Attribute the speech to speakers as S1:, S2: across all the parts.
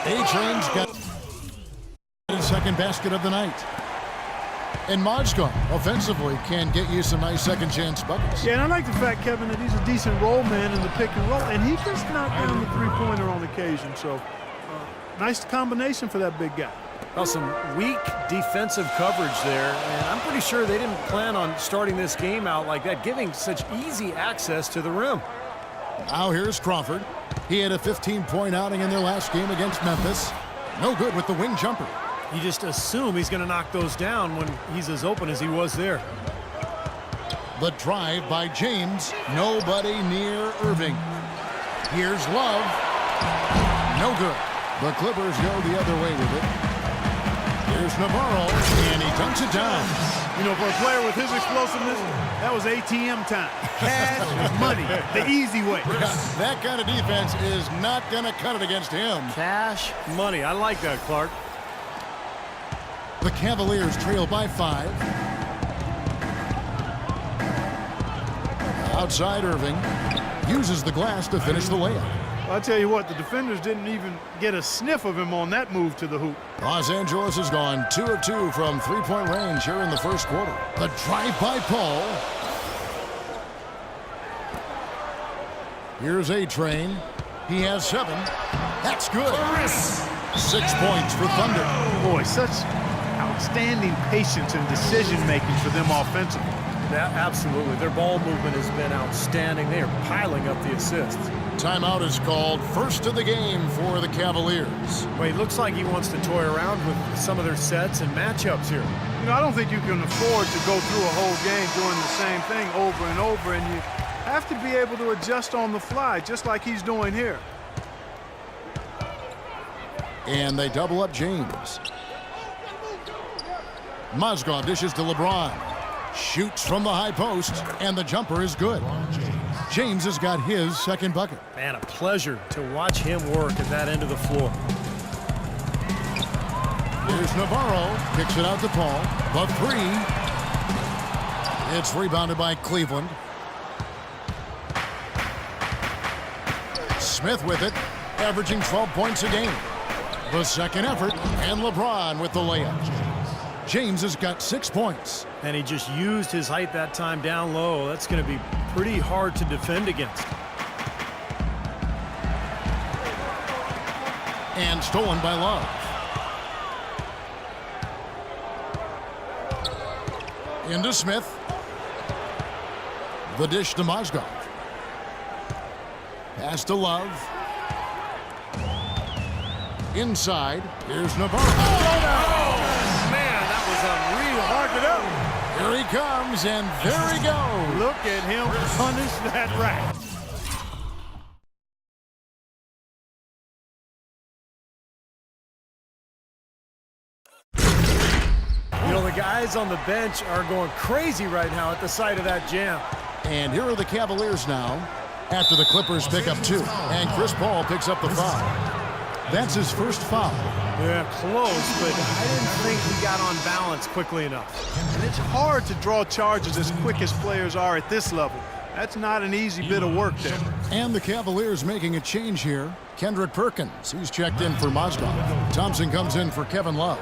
S1: A-Train's got his second basket of the night. And Mozgov offensively can get you some nice second chance buckets.
S2: Yeah, and I like the fact, Kevin, that he's a decent roll man in the pick and roll, and he just knocked down the three-pointer on occasion. So, nice combination for that big guy.
S3: Well, some weak defensive coverage there, and I'm pretty sure they didn't plan on starting this game out like that, giving such easy access to the rim.
S1: Now here's Crawford. He had a 15-point outing in their last game against Memphis. No good with the wing jumper.
S3: You just assume he's going to knock those down when he's as open as he was there.
S1: The drive by James. Nobody near Irving. Here's Love. No good. The Clippers go the other way with it. Here's Navarro, and he dunks it down.
S2: You know, for a player with his explosiveness, that was ATM time. Cash money, the easy way.
S1: Yeah, that kind of defense is not going to cut it against him.
S3: Cash money. I like that, Clark.
S1: The Cavaliers trail by 5. Outside Irving uses the glass to finish the layup.
S2: I'll tell you what, the defenders didn't even get a sniff of him on that move to the hoop.
S1: Los Angeles has gone 2 of 2 from three-point range here in the first quarter. The drive by Paul. Here's A-Train. He has 7. That's good. 6 points for Thunder.
S2: Boy, such outstanding patience and decision-making for them offensively.
S3: Yeah, absolutely. Their ball movement has been outstanding. They are piling up the assists.
S1: Timeout is called. First of the game for the Cavaliers.
S3: Well, he looks like he wants to toy around with some of their sets and matchups here.
S2: You know, I don't think you can afford to go through a whole game doing the same thing over and over, and you have to be able to adjust on the fly, just like he's doing here.
S1: And they double up James. Mozgov dishes to LeBron. Shoots from the high post, and the jumper is good. James has got his second bucket.
S3: Man, a pleasure to watch him work at that end of the floor.
S1: Here's Navarro. Kicks it out to Paul. The 3. It's rebounded by Cleveland. Smith with it, averaging 12 points a game. The second effort, and LeBron with the layup. James has got 6 points.
S3: And he just used his height that time down low. That's going to be pretty hard to defend against.
S1: And stolen by Love. Into Smith. The dish to Mozgov. Pass to Love. Inside. Here's Navarro.
S3: Oh, man, that was unreal.
S2: Mark it up.
S1: Here he comes, and there he goes.
S2: Look at him punish that rack.
S3: You know, the guys on the bench are going crazy right now at the sight of that jam.
S1: And here are the Cavaliers now after the Clippers pick up 2. And Chris Paul picks up the foul. That's his first foul.
S3: Yeah, close, but I didn't think he got on balance quickly enough.
S2: And it's hard to draw charges as quick as players are at this level. That's not an easy bit of work there.
S1: And the Cavaliers making a change here. Kendrick Perkins, he's checked in for Mozgov. Thompson comes in for Kevin Love.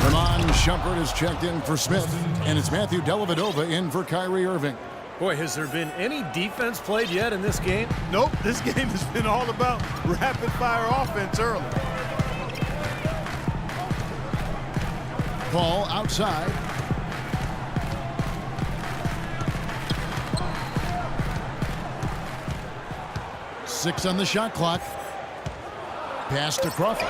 S1: Ramon Shumpert is checked in for Smith. And it's Matthew Dellavedova in for Kyrie Irving.
S3: Boy, has there been any defense played yet in this game?
S2: Nope, this game has been all about rapid-fire offense early.
S1: Paul outside. Six on the shot clock. Pass to Crawford.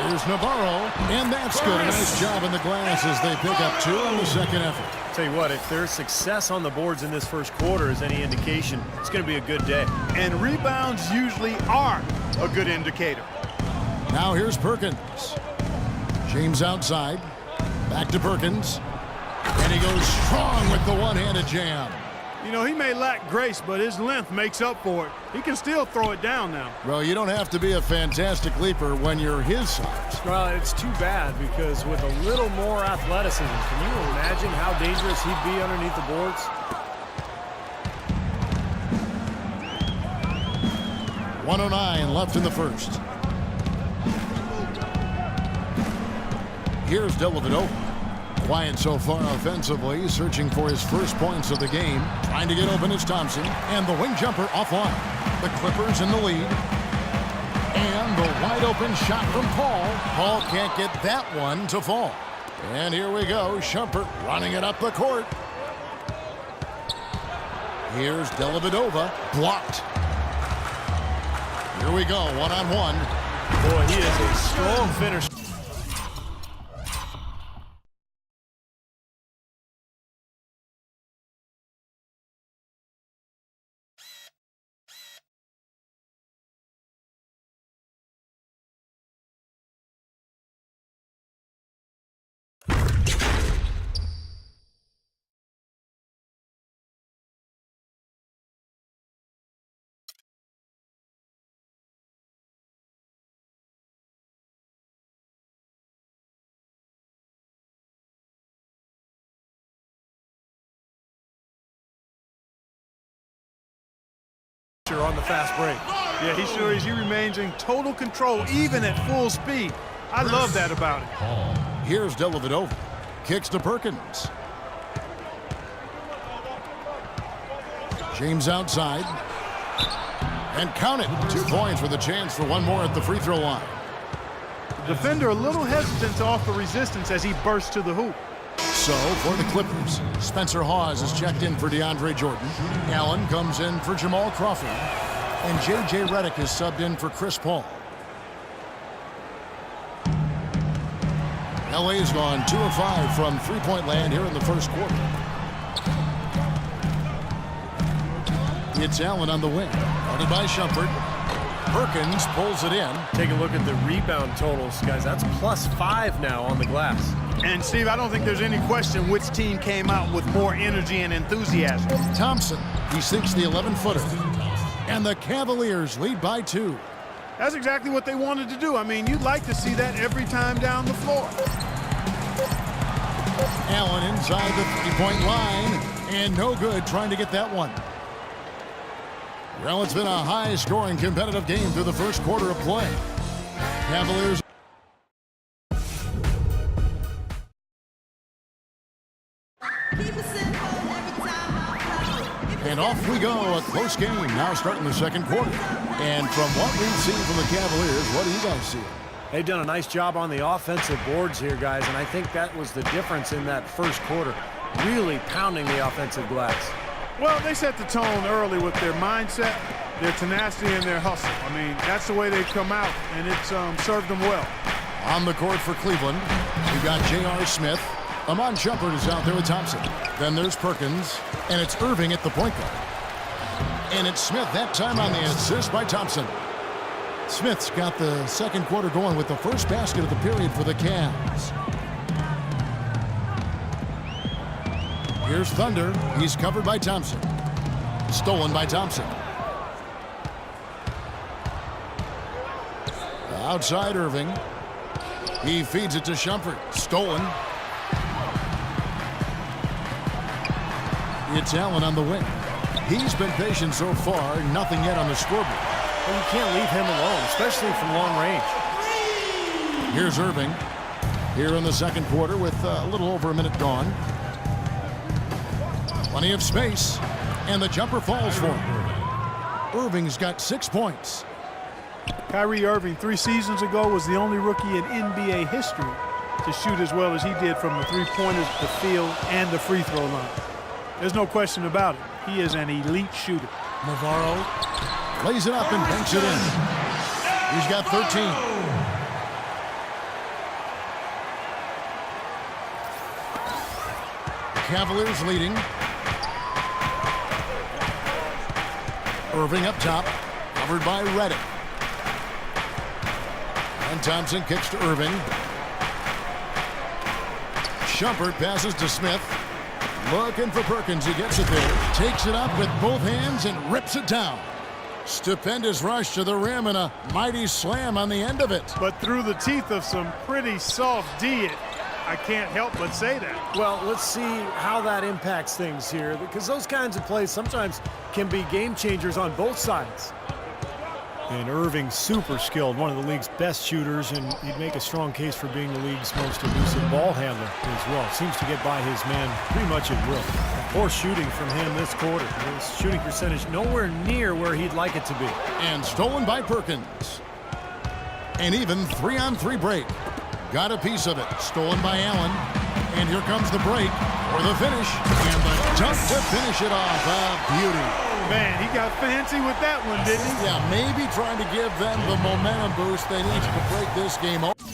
S1: Here's Navarro, and that's good. A nice job in the glass as they pick up 2 on the second effort.
S3: Tell you what, if there's success on the boards in this first quarter is any indication, it's going to be a good day.
S2: And rebounds usually are a good indicator.
S1: Now here's Perkins. James outside. Back to Perkins. And he goes strong with the one-handed jam.
S2: You know, he may lack grace, but his length makes up for it. He can still throw it down now.
S1: Well, you don't have to be a fantastic leaper when you're his size.
S3: Well, it's too bad because with a little more athleticism, can you imagine how dangerous he'd be underneath the boards?
S1: 1:09 left in the first. Here's Dellavedova. Quiet so far offensively, searching for his first points of the game. Trying to get open is Thompson. And the wing jumper offline. The Clippers in the lead. And the wide open shot from Paul. Paul can't get that one to fall. And here we go. Shumpert running it up the court. Here's Dellavedova. Blocked. Here we go. One-on-one.
S3: Boy, he is a strong finisher. On the fast break.
S2: Yeah, he sure is. He remains in total control, even at full speed. I love that about it.
S1: Here's Dellavedova. Kicks to Perkins. James outside. And count it. 2 points with a chance for one more at the free throw line.
S2: Defender a little hesitant to offer resistance as he bursts to the hoop.
S1: So, for the Clippers, Spencer Hawes is checked in for DeAndre Jordan. Allen comes in for Jamal Crawford. And J.J. Redick is subbed in for Chris Paul. L.A.'s gone 2 of 5 from three-point land here in the first quarter. It's Allen on the wing. Guarded by Shumpert. Perkins pulls it in.
S3: Take a look at the rebound totals, guys. That's +5 now on the glass.
S2: And, Steve, I don't think there's any question which team came out with more energy and enthusiasm.
S1: Thompson, he sinks the 11-footer. And the Cavaliers lead by 2.
S2: That's exactly what they wanted to do. I mean, you'd like to see that every time down the floor.
S1: Allen inside the three-point line. And no good trying to get that one. Well, it's been a high-scoring competitive game through the first quarter of play. Cavaliers. And off we go, a close game now starting the second quarter. And from what we've seen from the Cavaliers, what do you guys see?
S3: They've done a nice job on the offensive boards here, guys, and I think that was the difference in that first quarter. Really pounding the offensive glass.
S2: Well, they set the tone early with their mindset, their tenacity, and their hustle. I mean, that's the way they've come out, and it's served them well.
S1: On the court for Cleveland, we've got J.R. Smith. Amon Shumpert is out there with Thompson. Then there's Perkins, and it's Irving at the point guard. And it's Smith that time on the assist by Thompson. Smith's got the second quarter going with the first basket of the period for the Cavs. Here's Thunder. He's covered by Thompson. Stolen by Thompson. Outside Irving. He feeds it to Shumpert. Stolen. It's Allen on the wing. He's been patient so far. Nothing yet on the scoreboard.
S3: Well, you can't leave him alone, especially from long range.
S1: Here's Irving. Here in the second quarter with a little over a minute gone. Plenty of space. And the jumper falls for him. Irving's got 6 points.
S2: Kyrie Irving 3 seasons ago was the only rookie in NBA history to shoot as well as he did from the three-pointers, the field, and the free throw line. There's no question about it. He is an elite shooter.
S1: Navarro lays it up and banks it in. He's got 13. Cavaliers leading. Irving up top, covered by Redick. And Thompson kicks to Irving. Shumpert passes to Smith. Looking for Perkins. He gets it there. Takes it up with both hands and rips it down. Stupendous rush to the rim and a mighty slam on the end of it.
S2: But through the teeth of some pretty soft D, I can't help but say that.
S3: Well, let's see how that impacts things here, because those kinds of plays sometimes can be game changers on both sides. And Irving, super skilled, one of the league's best shooters, and he'd make a strong case for being the league's most elusive ball handler as well. Seems to get by his man pretty much at will. Poor shooting from him this quarter. His shooting percentage nowhere near where he'd like it to be.
S1: And stolen by Perkins. An even 3-on-3 break. Got a piece of it. Stolen by Allen. And here comes the break for the finish. And the dunk to finish it off. A beauty.
S2: Man, he got fancy with that one, didn't he?
S1: Yeah, maybe trying to give them the momentum boost they need to break this game open.